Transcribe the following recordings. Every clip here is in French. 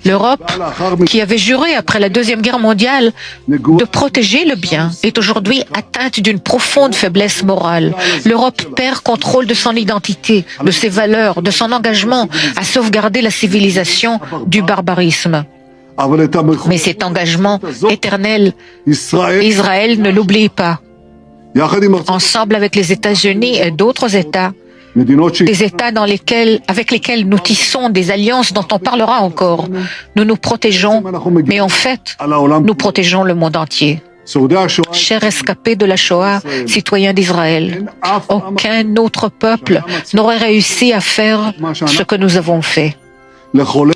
L'Europe, qui avait juré après la Deuxième Guerre mondiale de protéger le bien, est aujourd'hui atteinte d'une profonde faiblesse morale. L'Europe perd contrôle de son identité, de ses valeurs, de son engagement à sauvegarder la civilisation du barbarisme. Mais cet engagement éternel, Israël ne l'oublie pas. Ensemble avec les États-Unis et d'autres États, des États avec lesquels nous tissons des alliances dont on parlera encore. Nous nous protégeons, mais en fait, nous protégeons le monde entier. Chers rescapés de la Shoah, citoyens d'Israël, aucun autre peuple n'aurait réussi à faire ce que nous avons fait.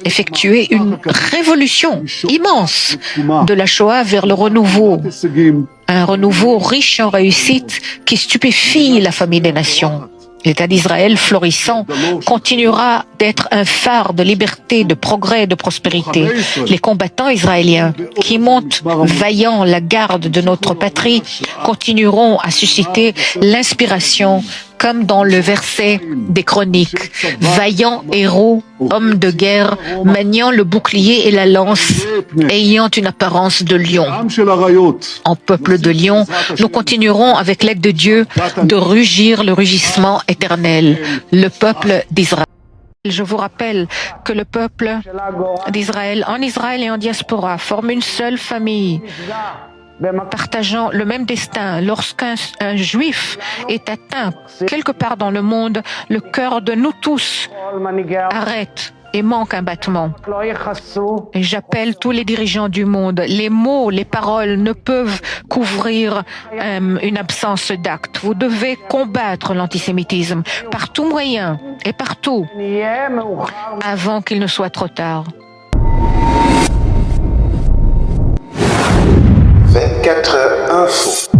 Effectuer une révolution immense de la Shoah vers le renouveau. Un renouveau riche en réussite qui stupéfie la famille des nations. L'État d'Israël florissant continuera d'être un phare de liberté, de progrès et de prospérité. Les combattants israéliens qui montent vaillants la garde de notre patrie continueront à susciter l'inspiration comme dans le verset des Chroniques. Vaillants héros, hommes de guerre, maniant le bouclier et la lance, ayant une apparence de lion. En peuple de lion, nous continuerons avec l'aide de Dieu de rugir le rugissement éternel, le peuple d'Israël. Je vous rappelle que le peuple d'Israël, en Israël et en diaspora, forme une seule famille, partageant le même destin. Lorsqu'un juif est atteint quelque part dans le monde, le cœur de nous tous arrête et manque un battement. Et j'appelle tous les dirigeants du monde. Les mots, les paroles ne peuvent couvrir une absence d'acte. Vous devez combattre l'antisémitisme par tout moyen et partout avant qu'il ne soit trop tard. 24 Info.